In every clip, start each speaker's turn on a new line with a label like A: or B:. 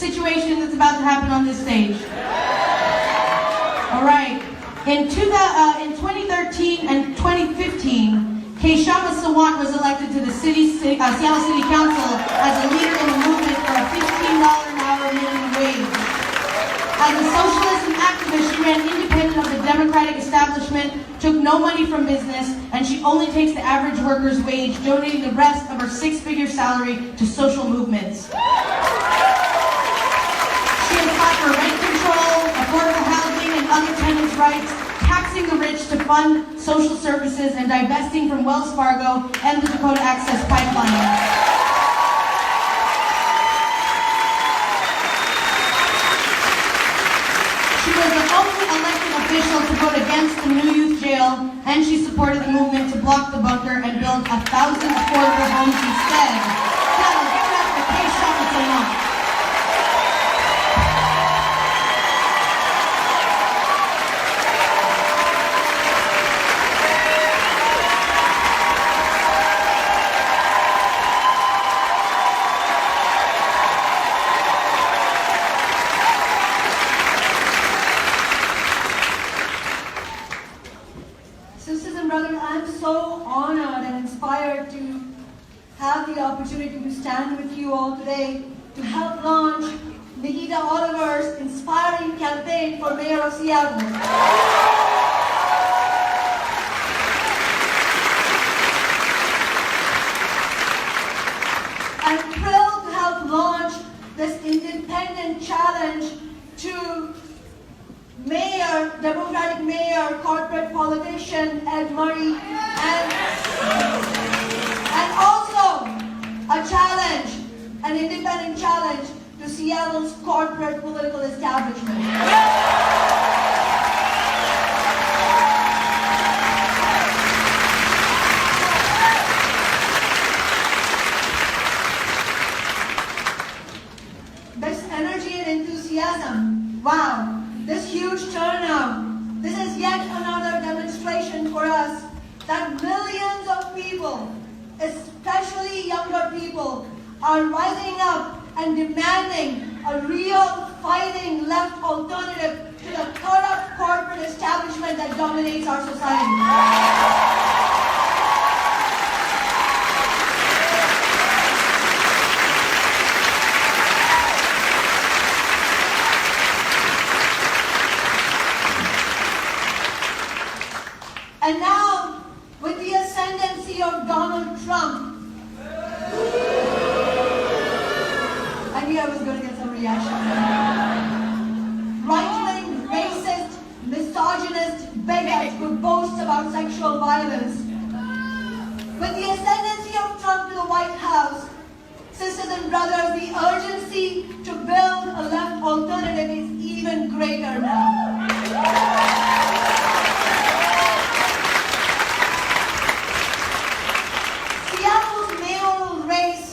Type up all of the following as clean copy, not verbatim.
A: situation that's about to happen on this stage. All right. In 2013 and 2015, Kshama Sawant was elected to the Seattle City Council as a leader in the movement for a $15 an hour minimum wage. As a socialist and activist, she ran independent of the Democratic establishment, took no money from business, and she only takes the average worker's wage, donating the rest of her six-figure salary to social movements. She has fought for rent control, affordable housing, and other tenants' rights, taxing the rich to fund social services, and divesting from Wells Fargo and the Dakota Access Pipeline. She was the only elected official to vote against the new youth jail, and she supported the movement to block the bunker and build 1,000 affordable homes instead. Now, give it up for Kshama Sawant.
B: Sisters and brothers, I'm so honored and inspired to have the opportunity to stand with you all today to help launch Nikita Oliver's inspiring campaign for Mayor of Seattle. I'm thrilled to help launch this independent challenge to Mayor, Democratic Mayor, corporate politician Ed Murray, and also a challenge, an independent challenge to Seattle's corporate political establishment. This energy and enthusiasm, wow. This huge turnout, this is yet another demonstration for us that millions of people, especially younger people, are rising up and demanding a real fighting left alternative to the corrupt corporate establishment that dominates our society. And now, with the ascendancy of Donald Trump, I knew I was going to get some reaction. Right-wing, racist, misogynist bigots who boast about sexual violence. With the ascendancy of Trump to the White House, sisters and brothers, the urgency to build a left alternative is even greater now. Seattle's mayoral race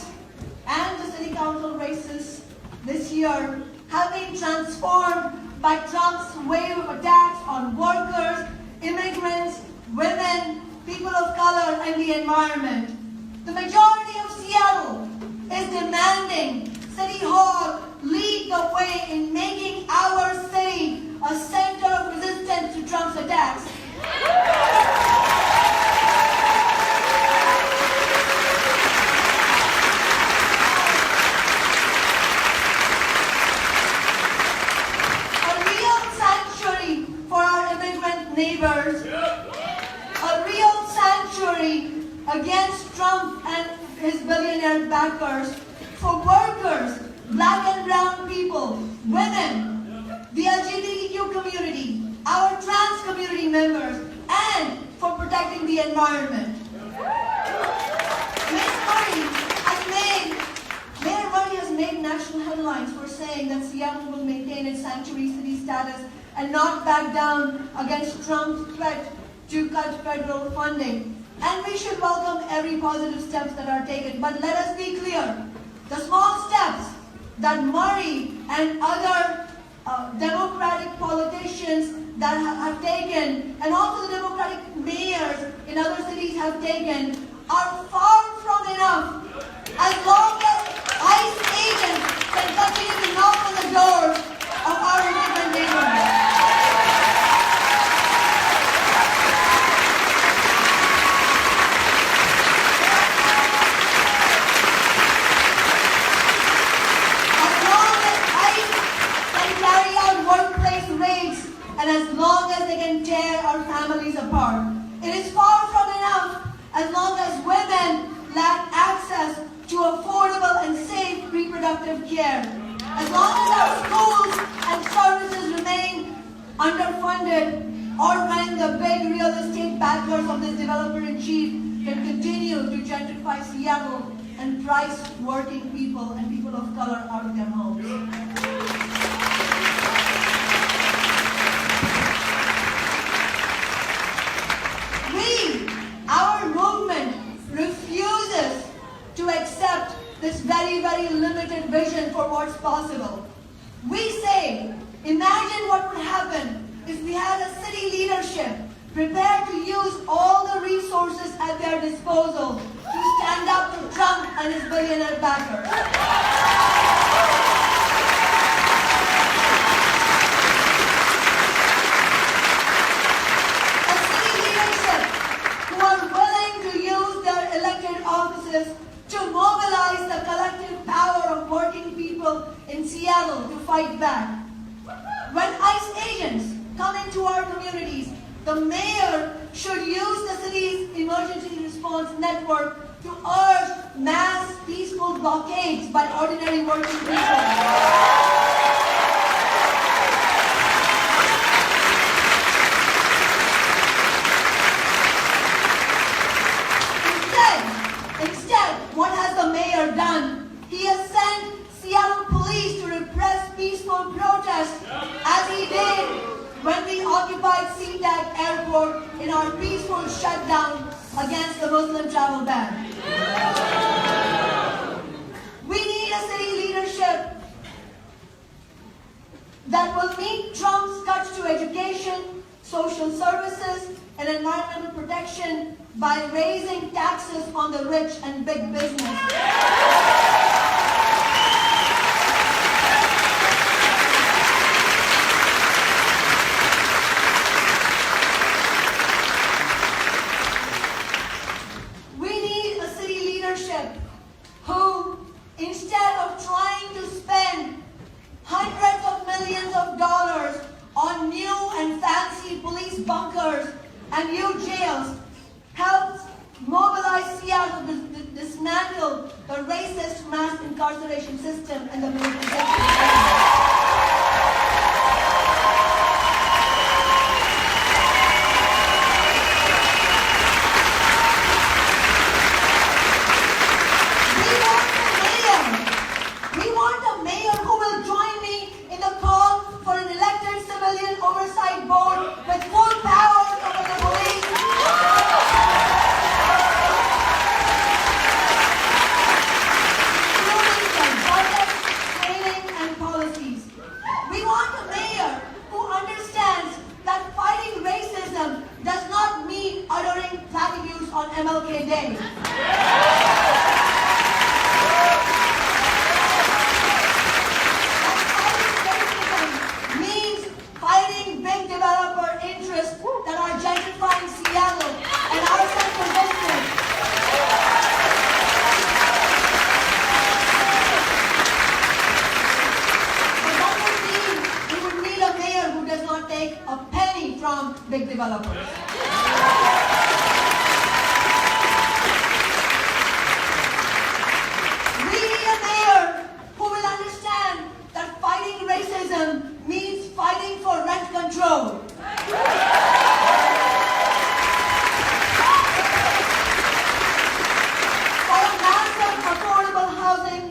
B: and the city council races this year have been transformed by Trump's wave of attacks on workers, immigrants, women, people of color, and the environment. The majority of Seattle is demanding City Hall lead the way in making our city a center of resistance to Trump's attacks. Neighbors, a real sanctuary against Trump and his billionaire backers, for workers, black and brown people, women, the LGBTQ community, our trans community members, and for protecting the environment. Mayor Murray has made national headlines for saying that Seattle will maintain its sanctuary city status and not back down against Trump's threat to cut federal funding. And we should welcome every positive steps that are taken. But let us be clear, the small steps that Murray and other Democratic politicians that have taken, and also the Democratic mayors in other cities have taken, are far from enough. As long as ICE agents can continue to knock families apart. It is far from enough as long as women lack access to affordable and safe reproductive care. As long as our schools and services remain underfunded, or when the big real estate backers of this developer-in-chief can continue to gentrify Seattle and price working people and people of color out of their homes. Our movement refuses to accept this very, very limited vision for what's possible. We say, imagine what would happen if we had a city leadership prepared to use all the resources at their disposal to stand up to Trump and his billionaire backers. A city leadership who are willing to use their elected offices to mobilize the collective power of working people in Seattle to fight back. When ICE agents come into our communities, the mayor should use the city's emergency response network to urge mass peaceful blockades by ordinary working people. Instead, what has the mayor done? He has sent Seattle police to repress peaceful protests, as he did when we occupied SeaTac Airport in our peaceful shutdown against the Muslim travel ban. We need a city leadership that will meet Trump's cuts to education, social services, and environmental protection by raising taxes on the rich and big business. We need a city leadership who, instead of trying to spend hundreds of millions of dollars on new and fancy police bunkers and new jails, helps mobilize Seattle to dismantle the racist mass incarceration system and the militarization. We want a mayor who will join me in the call for an elected civilian oversight board with full powers over the police. We want a mayor who understands that fighting racism does not mean uttering platitudes on MLK Day. That fighting racism means fighting big developer interests that are gentrifying Seattle and our central district. Take a penny from big developers. We need a mayor who will understand that fighting racism means fighting for rent control. For a massive affordable housing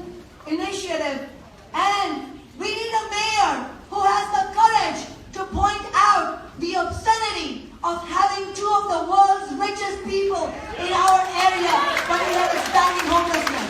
B: initiative. And we need a mayor who has the courage to point out the obscenity of having two of the world's richest people in our area when we have expanding homelessness.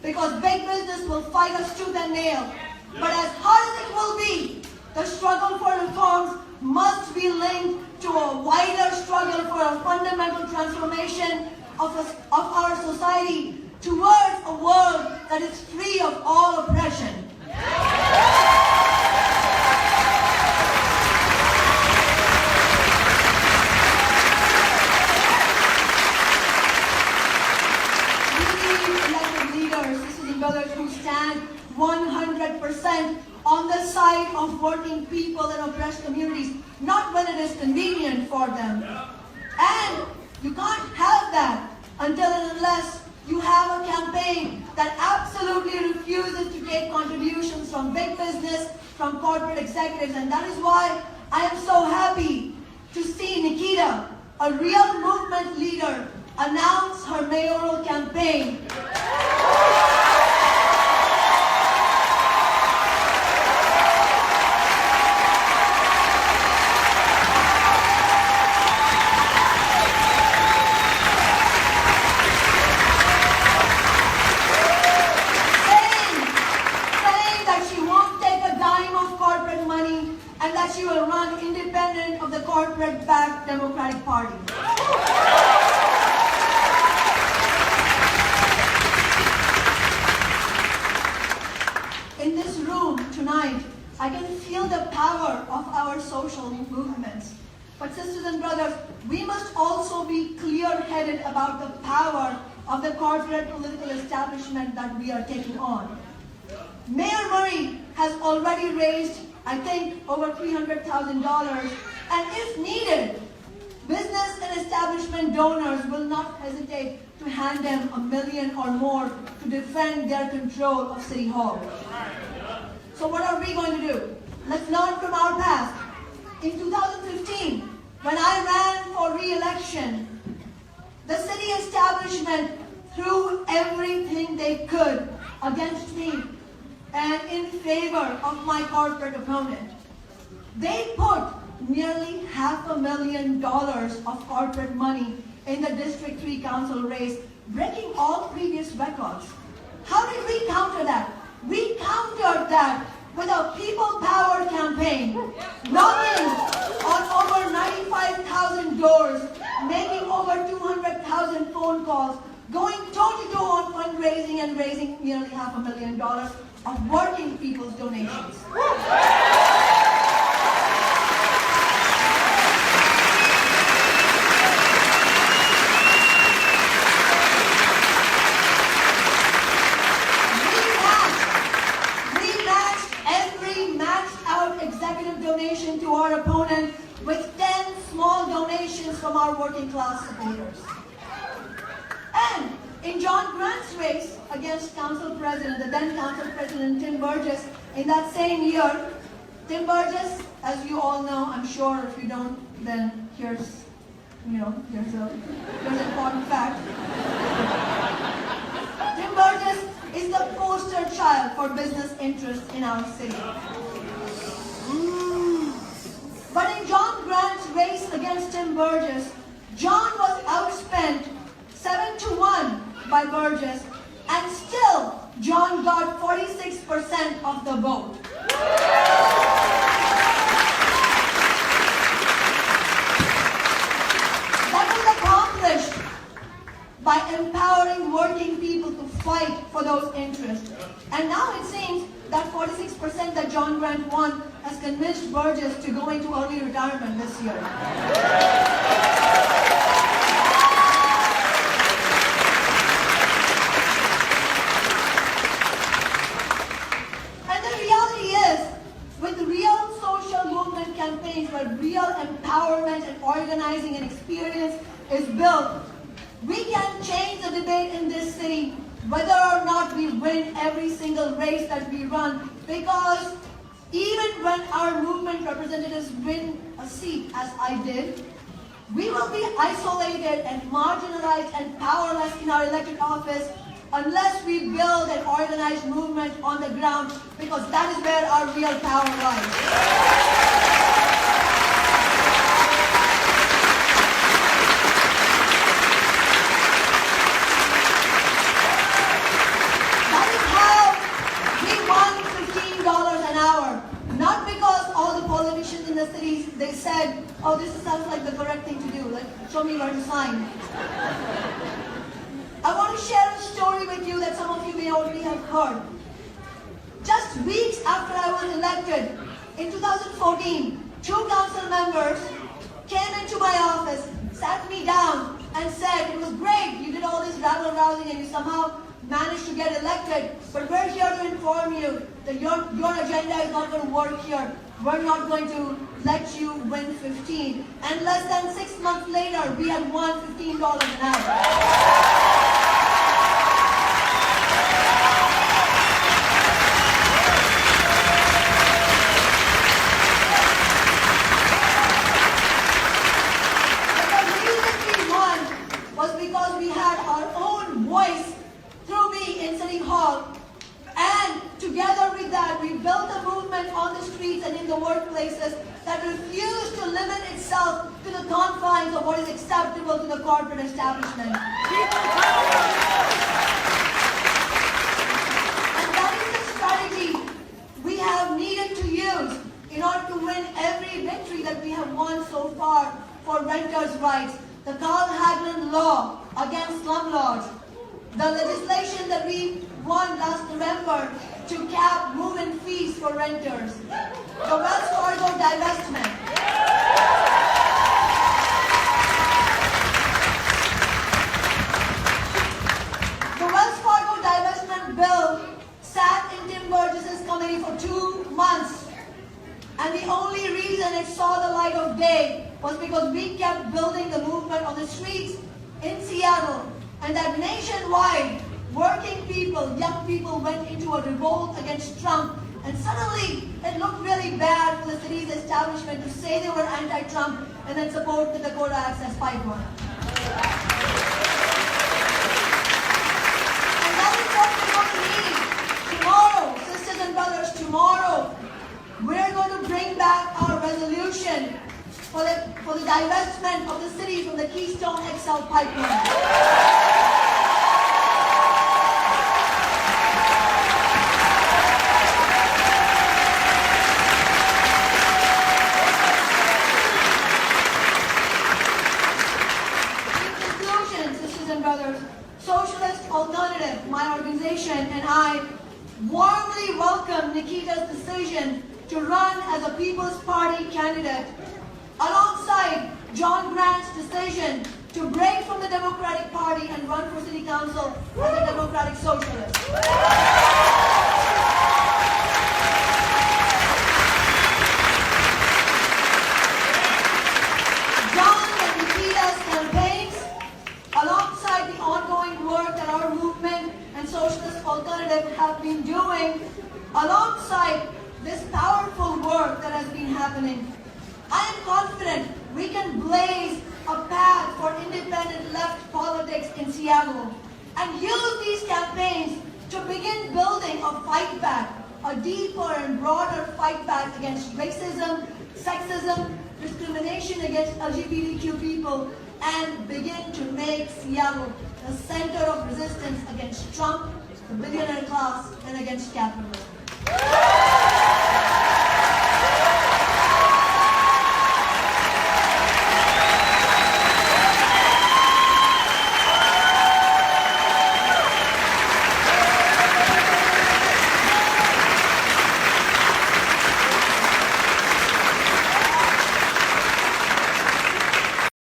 B: because big business will fight us tooth and nail. But as hard as it will be, the struggle for reforms must be linked to a wider struggle for a fundamental transformation of our society towards a world that is free of all oppression. Sisters and brothers who stand 100% on the side of working people in oppressed communities, not when it is convenient for them. And you can't have that until and unless you have a campaign that absolutely refuses to take contributions from big business, from corporate executives. And that is why I am so happy to see Nikita, a real movement leader, announce her mayoral campaign. Saying that she won't take a dime of corporate money and that she will run independent of the corporate-backed Democratic Party. In this room tonight, I can feel the power of our social movements. But sisters and brothers, we must also be clear-headed about the power of the corporate political establishment that we are taking on. Mayor Murray has already raised, I think, over $300,000, and if needed, business and establishment donors will not hesitate to hand them $1 million or more to defend their control of City Hall. So what are we going to do? Let's learn from our past. In 2015, when I ran for re-election, the city establishment threw everything they could against me and in favor of my corporate opponent. They put nearly $500,000 of corporate money in the District 3 Council race, breaking all previous records. How did we counter that? We countered that with a people power campaign, knocking on over 95,000 doors, making over 200,000 phone calls, going toe-to-toe on fundraising and raising nearly $500,000 of working people's donations. Donation to our opponent with 10 small donations from our working class supporters. And in John Grant's race against Council President, the then Council President Tim Burgess, in that same year, Tim Burgess, as you all know, I'm sure if you don't, then here's an important fact. Tim Burgess is the poster child for business interests in our city. But in John Grant's race against Tim Burgess, John was outspent 7-1 by Burgess, and still John got 46% of the vote. That was accomplished by empowering working people to fight for those interests. And now it seems that 46% that John Grant won has convinced Burgess to go into early retirement this year. And the reality is, with real social movement campaigns where real empowerment and organizing and experience is built, we can change the debate in this city whether or not we win every single race that we run, because even when our movement representatives win a seat, as I did, we will be isolated and marginalized and powerless in our elected office unless we build an organized movement on the ground, because that is where our real power lies. the cities, they said, oh, this sounds like the correct thing to do. Like, show me where to sign. I want to share a story with you that some of you may already have heard. Just weeks after I was elected, in 2014, 2 council members came into my office, sat me down, and said, it was great, you did all this rabble-rousing and you somehow managed to get elected, but we're here to inform you that your agenda is not going to work here. We're not going to let you win 15. And less than 6 months later, we had won $15 an hour. Because we had our own voice through me in City Hall, and together with that we built a movement on the streets and in the workplaces that refused to limit itself to the confines of what is acceptable to the corporate establishment. And that is the strategy we have needed to use in order to win every victory that we have won so far for renters' rights. The Carl Hagelin law against slumlords, the legislation that we won last November to cap move-in fees for renters, the Wells Fargo divestment. The Wells Fargo divestment bill sat in Tim Burgess's committee for 2 months, and the only reason it saw the light of day was because we kept building the movement on the streets in Seattle, and that nationwide, working people, young people went into a revolt against Trump, and suddenly it looked really bad for the city's establishment to say they were anti-Trump and then support the Dakota Access Pipeline. And that is what we're going to need. Tomorrow, sisters and brothers, tomorrow, we're going to bring back our resolution for the divestment of the city from the Keystone XL pipeline. In conclusion, sisters and brothers, Socialist Alternative, my organization, and I warmly welcome Nikita's decision to run as a People's Party candidate, alongside John Grant's decision to break from the Democratic Party and run for City Council as a Democratic Socialist. John and Nikita's campaigns, alongside the ongoing work that our movement and Socialist Alternative have been doing, alongside this powerful work that has been happening, I am confident we can blaze a path for independent left politics in Seattle and use these campaigns to begin building a fight back, a deeper and broader fight back against racism, sexism, discrimination against LGBTQ people, and begin to make Seattle the center of resistance against Trump, the billionaire class, and against capitalism.